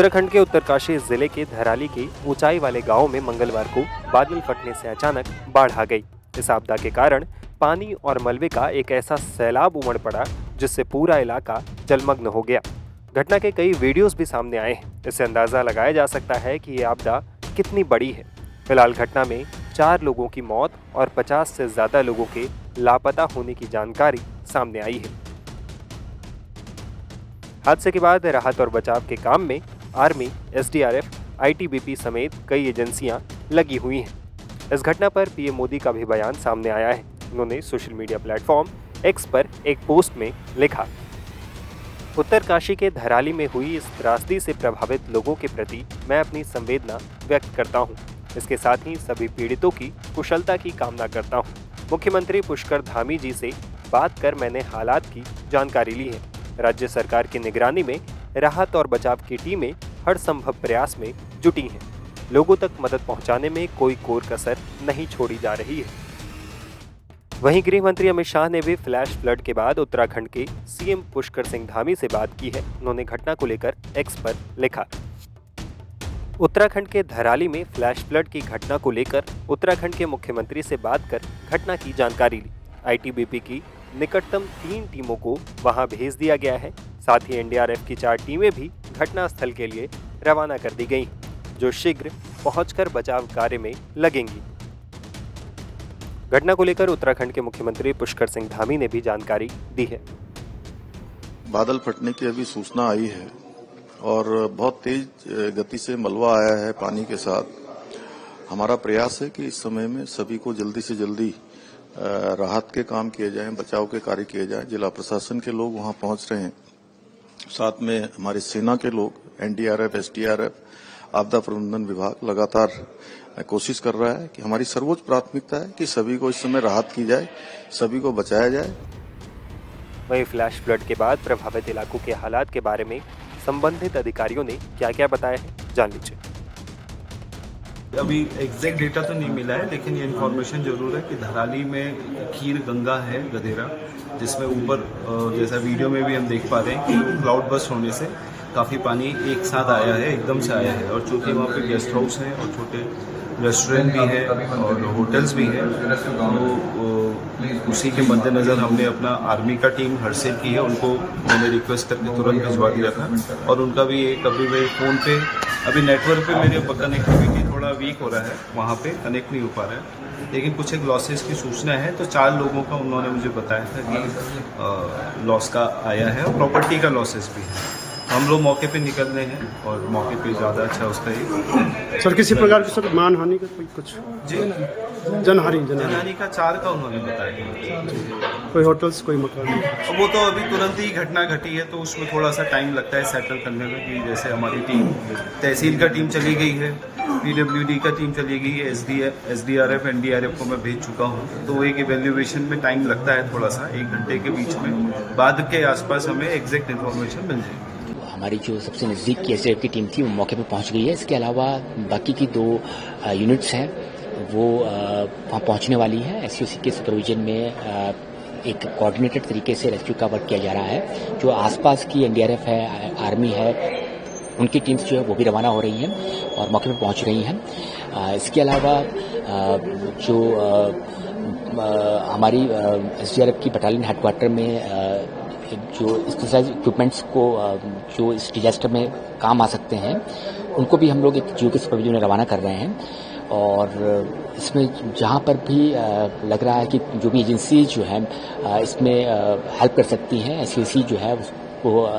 उत्तराखंड के उत्तरकाशी जिले के धराली के ऊंचाई वाले गांव में मंगलवार को बादल फटने से अचानक बाढ़ आ गई। इस आपदा के कारण पानी और मलबे का एक ऐसा सैलाब उमड़ पड़ा जिससे पूरा इलाका जलमग्न हो गया। घटना के कई वीडियोस भी सामने आए हैं। इससे अंदाजा लगाया जा सकता है कि ये आपदा कितनी बड़ी है। फिलहाल घटना में 4 लोगों की मौत और 50 से ज्यादा लोगों के लापता होने की जानकारी सामने आई है। हादसे के बाद राहत और बचाव के काम में आर्मी, एसडीआरएफ, आईटीबीपी समेत कई एजेंसियां लगी हुई हैं। इस घटना पर पीएम मोदी का भी बयान सामने आया है। उन्होंने सोशल मीडिया प्लेटफॉर्म एक्स पर एक पोस्ट में लिखा, उत्तरकाशी के धराली में हुई इस त्रासदी से प्रभावित लोगों के प्रति मैं अपनी संवेदना व्यक्त करता हूं। इसके साथ ही सभी पीड़ितों की कुशलता की कामना करता हूं। मुख्यमंत्री पुष्कर धामी जी से बात कर मैंने हालात की जानकारी ली है। राज्य सरकार की निगरानी में राहत और बचाव की टीमें हर संभव प्रयास में जुटी हैं। लोगों तक मदद पहुंचाने में कोई कोर कसर नहीं छोड़ी जा रही है। वहीं गृह मंत्री अमित शाह ने भी फ्लैश फ्लड के बाद उत्तराखंड के सीएम पुष्कर सिंह धामी से बात की है। उन्होंने घटना को लेकर एक्स पर लिखा, उत्तराखंड के धराली में फ्लैश फ्लड की घटना को लेकर उत्तराखंड के मुख्यमंत्री से बात कर घटना की जानकारी ली। आईटीबीपी की निकटतम 3 टीमों को वहां भेज दिया गया है। साथ ही एनडीआरएफ की 4 टीमें भी घटनास्थल के लिए रवाना कर दी गई, जो शीघ्र पहुंचकर बचाव कार्य में लगेंगी। घटना को लेकर उत्तराखंड के मुख्यमंत्री पुष्कर सिंह धामी ने भी जानकारी दी है। बादल फटने की अभी सूचना आई है और बहुत तेज गति से मलबा आया है पानी के साथ। हमारा प्रयास है कि इस समय में सभी को जल्दी से जल्दी राहत के काम किए जाएं, बचाव के कार्य किए जाएं। जिला प्रशासन के लोग वहां पहुंच रहे हैं, साथ में हमारी सेना के लोग, एनडीआरएफ, एसडीआरएफ, आपदा प्रबंधन विभाग लगातार कोशिश कर रहा है कि हमारी सर्वोच्च प्राथमिकता है कि सभी को इस समय राहत की जाए, सभी को बचाया जाए। वहीं फ्लैश फ्लड के बाद प्रभावित इलाकों के हालात के बारे में संबंधित अधिकारियों ने क्या क्या बताया है, जान लीजिए। अभी एग्जैक्ट डेटा तो नहीं मिला है, लेकिन ये इन्फॉर्मेशन जरूर है कि धराली में खीर गंगा है गदेरा, जिसमें ऊपर जैसा वीडियो में भी हम देख पा रहे हैं कि क्लाउड बस्ट होने से काफ़ी पानी एक साथ आया है, एकदम से आया है। और चूंकि वहाँ पे गेस्ट हाउस है और छोटे रेस्टोरेंट भी है और होटल्स भी हैं, तो उसी के मद्देनज़र हमने अपना आर्मी का टीम हरसेल की है, उनको मैंने रिक्वेस्ट करके तुरंत भिजवा दिया था। और उनका भी एक अभी मेरे फ़ोन पे अभी नेटवर्क पे मेरे कनेक्टिविटी थोड़ा वीक हो रहा है, वहाँ पे कनेक्ट नहीं हो पा रहा है, लेकिन कुछ एक लॉसेस की सूचना है। तो 4 लोगों का उन्होंने मुझे बताया था कि लॉस का आया है और प्रॉपर्टी का लॉसेस भी है। हम लोग मौके पे निकल रहे हैं और मौके पे ज़्यादा अच्छा उसका ही। सर किसी प्रकार की सर मान हानि का कोई कुछ जी जनहानि का 4 का उन्होंने बताया। कोई होटल्स, कोई मकान? वो तो अभी तुरंत ही घटना घटी है, तो उसमें थोड़ा सा टाइम लगता है सेटल करने में। कि जैसे हमारी टीम, तहसील का टीम चली गई है, पीडब्ल्यूडी का टीम चली गई है, एसडीआरएफ, एनडीआरएफ को मैं भेज चुका हूँ। तो एक इवेल्युएशन में टाइम लगता है थोड़ा सा, 1 घंटे के बीच में, बाद के आसपास हमें एग्जैक्ट इन्फॉर्मेशन मिल जाएगी। हमारी जो सबसे नज़दीक की एसडीआरएफ की टीम थी वो मौके पर पहुंच गई है। इसके अलावा बाकी की 2 यूनिट्स हैं वो वहाँ पहुंचने वाली है। एसओसी के सुपरविजन में एक कोऑर्डिनेटेड तरीके से रेस्क्यू का वर्क किया जा रहा है। जो आसपास की एनडीआरएफ है, आर्मी है, उनकी टीम्स जो है वो भी रवाना हो रही हैं और मौके पर पहुंच रही हैं। इसके अलावा जो हमारी एसडीआरएफ की बटालियन हेडक्वार्टर में जो एक्सरसाइज इक्विपमेंट्स को जो इस डिजास्टर में काम आ सकते हैं, उनको भी हम लोग एक जियो के सुपरविजन में रवाना कर रहे हैं। और इसमें जहाँ पर भी लग रहा है कि जो भी एजेंसी जो है इसमें हेल्प कर सकती हैं, एसओसी जो है वो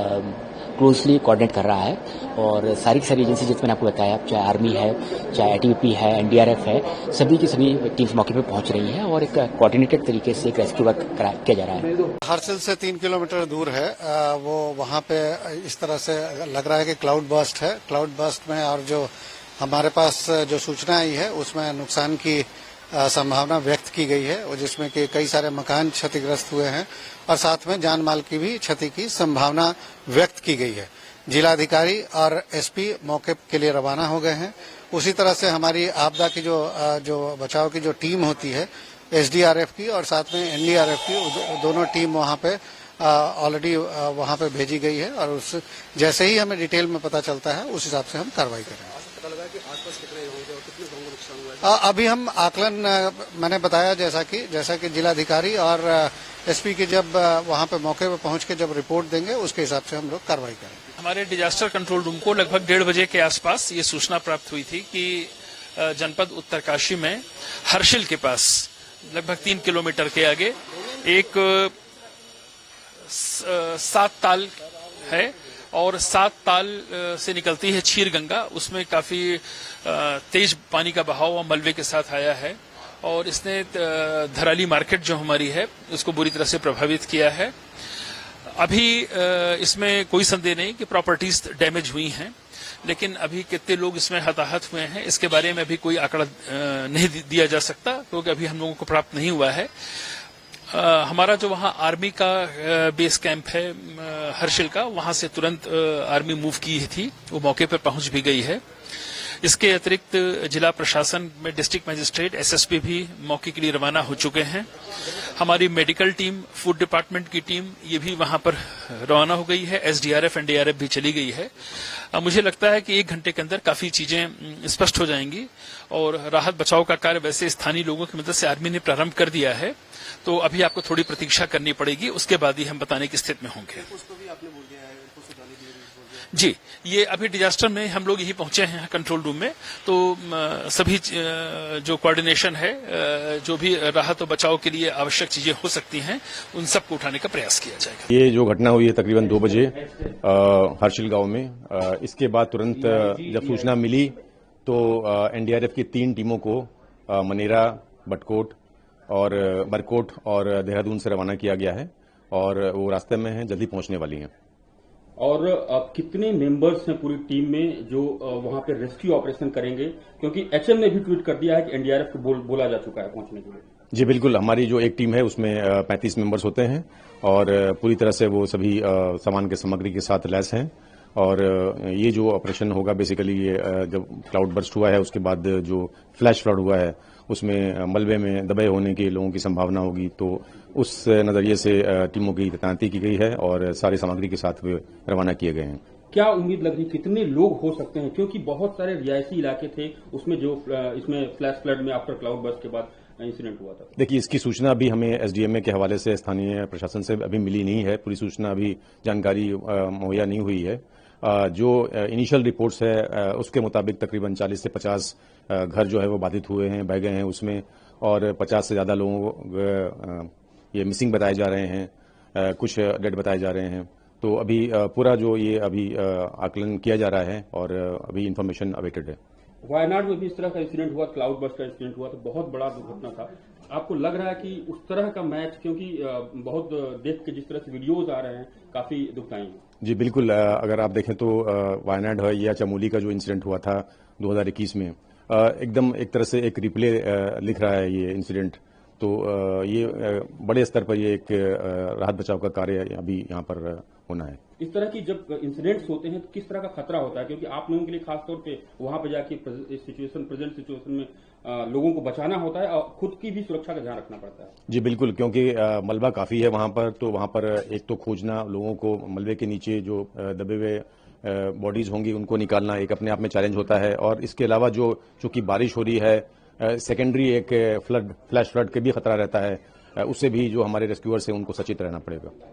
क्लोजली कोऑर्डिनेट कर रहा है। और सारी की सारी एजेंसी जिसमें मैंने आपको बताया, चाहे आर्मी है, चाहे आईटीबीपी है, एनडीआरएफ है, सभी की सभी टीम्स मौके पर पहुंच रही हैं और एक कोऑर्डिनेटेड तरीके से एक रेस्क्यू वर्क किया जा रहा है। हरसिल से 3 किलोमीटर दूर है वो, वहाँ पे इस तरह से लग रहा है कि क्लाउड बस्ट है। क्लाउड बस्ट में और जो हमारे पास जो सूचना आई है उसमें नुकसान की संभावना व्यक्त की गई है, और जिसमें कि कई सारे मकान क्षतिग्रस्त हुए हैं और साथ में जान माल की भी क्षति की संभावना व्यक्त की गई है। जिलाधिकारी और एसपी मौके के लिए रवाना हो गए हैं। उसी तरह से हमारी आपदा की जो बचाव की जो टीम होती है एसडीआरएफ की और साथ में एनडीआरएफ की, दोनों टीम वहां पे ऑलरेडी वहां पे भेजी गई है और उस जैसे ही हमें डिटेल में पता चलता है उस हिसाब से हम कार्रवाई करेंगे। अभी हम आकलन मैंने बताया जैसा कि जिलाधिकारी और एसपी की जब वहां पे मौके पे पहुंच के जब रिपोर्ट देंगे उसके हिसाब से हम लोग कार्रवाई करेंगे। हमारे डिजास्टर कंट्रोल रूम को लगभग 1:30 बजे के आसपास ये सूचना प्राप्त हुई थी कि जनपद उत्तरकाशी में हर्षिल के पास लगभग 3 किलोमीटर के आगे एक 7 ताल है और 7 ताल से निकलती है क्षीर गंगा। उसमें काफी तेज पानी का बहाव और मलबे के साथ आया है और इसने धराली मार्केट जो हमारी है उसको बुरी तरह से प्रभावित किया है। अभी इसमें कोई संदेह नहीं कि प्रॉपर्टीज डैमेज हुई हैं, लेकिन अभी कितने लोग इसमें हताहत हुए हैं इसके बारे में अभी कोई आंकड़ा नहीं दिया जा सकता क्योंकि अभी हम लोगों को प्राप्त नहीं हुआ है। हमारा जो वहाँ आर्मी का बेस कैंप है हर्षिल का, वहां से तुरंत आर्मी मूव की थी, वो मौके पर पहुंच भी गई है। इसके अतिरिक्त जिला प्रशासन में डिस्ट्रिक्ट मजिस्ट्रेट एसएसपी भी मौके के लिए रवाना हो चुके हैं। हमारी मेडिकल टीम, फूड डिपार्टमेंट की टीम ये भी वहां पर रवाना हो गई है। एसडीआरएफ एनडीआरएफ भी चली गई है। मुझे लगता है कि 1 घंटे के अंदर काफी चीजें स्पष्ट हो जाएंगी और राहत बचाव का कार्य वैसे स्थानीय लोगों की मदद से आर्मी ने प्रारंभ कर दिया है, तो अभी आपको थोड़ी प्रतीक्षा करनी पड़ेगी, उसके बाद ही हम बताने की स्थिति में होंगे। जी, ये अभी डिजास्टर में हम लोग यही पहुंचे हैं कंट्रोल रूम में, तो सभी जो कोऑर्डिनेशन है, जो भी राहत और बचाव के लिए आवश्यक चीजें हो सकती हैं, उन सबको उठाने का प्रयास किया जाएगा। ये जो घटना हुई है तकरीबन 2 बजे हर्षिल गांव में, इसके बाद तुरंत जब सूचना मिली तो एनडीआरएफ की 3 टीमों को मनेरा, बटकोट और बरकोट और देहरादून से रवाना किया गया है और वो रास्ते में हैं, जल्दी पहुंचने वाली हैं। और अब कितने मेंबर्स हैं पूरी टीम में जो वहां पे रेस्क्यू ऑपरेशन करेंगे, क्योंकि एचएम ने भी ट्वीट कर दिया है कि एनडीआरएफ को बोला जा चुका है पहुंचने के लिए। जी बिल्कुल, हमारी जो एक टीम है उसमें 35 मेंबर्स होते हैं और पूरी तरह से वो सभी सामान के सामग्री के साथ लैस हैं और ये जो ऑपरेशन होगा बेसिकली ये जब क्लाउड बर्स्ट हुआ है उसके बाद जो फ्लैश फ्लड हुआ है उसमें मलबे में दबे होने के लोगों की संभावना होगी, तो उस नजरिए से टीमों की तैनाती की गई है और सारी सामग्री के साथ वे रवाना किए गए हैं। क्या उम्मीद लग रही, कितने लोग हो सकते हैं, क्योंकि बहुत सारे रिहायशी इलाके थे उसमें जो इसमें फ्लैश फ्लड में आफ्टर क्लाउड बर्स्ट के बाद इंसिडेंट हुआ था? देखिए, इसकी सूचना अभी हमें एसडीएमए के हवाले से स्थानीय प्रशासन से अभी मिली नहीं है, पूरी सूचना अभी जानकारी मुहैया नहीं हुई है। जो इनिशियल रिपोर्ट्स है उसके मुताबिक तकरीबन 40 से 50 घर जो है वो बाधित हुए हैं, बह गए हैं उसमें, और 50 से ज्यादा लोगों को ये मिसिंग बताए जा रहे हैं, कुछ डेड बताए जा रहे हैं। तो अभी पूरा जो ये अभी आकलन किया जा रहा है और अभी इंफॉर्मेशन अवेटेड है। वायनाड में भी इस तरह का इंसिडेंट हुआ, क्लाउड बर्स्ट का इंसिडेंट हुआ, तो बहुत बड़ा दुर्घटना था। आपको लग रहा है कि उस तरह का मैच, क्योंकि बहुत देख के जिस तरह से वीडियोज आ रहे हैं काफी दुखदायी है? जी बिल्कुल, अगर आप देखें तो वायनाड है या चमोली का जो इंसिडेंट हुआ था 2021 में, एकदम एक तरह से एक रिप्ले लिख रहा है ये इंसिडेंट। तो ये बड़े स्तर पर ये एक राहत बचाव का कार्य अभी यहाँ पर होना है। इस तरह की जब इंसिडेंट्स होते हैं तो किस तरह का खतरा होता है, क्योंकि आप लोगों के लिए खासतौर पे वहां पर जाके प्रेजेंट सिचुएशन में लोगों को बचाना होता है और खुद की भी सुरक्षा का ध्यान रखना पड़ता है? जी बिल्कुल, क्योंकि मलबा काफी है वहां पर, तो वहां पर एक तो खोजना, लोगों को मलबे के नीचे जो दबे हुए बॉडीज होंगी उनको निकालना एक अपने आप में चैलेंज होता है, और इसके अलावा जो चूंकि बारिश हो रही है, सेकेंडरी एक फ्लैश फ्लड के भी खतरा रहता है, उससे भी जो हमारे रेस्क्यूअर्स हैं उनको सचेत रहना पड़ेगा।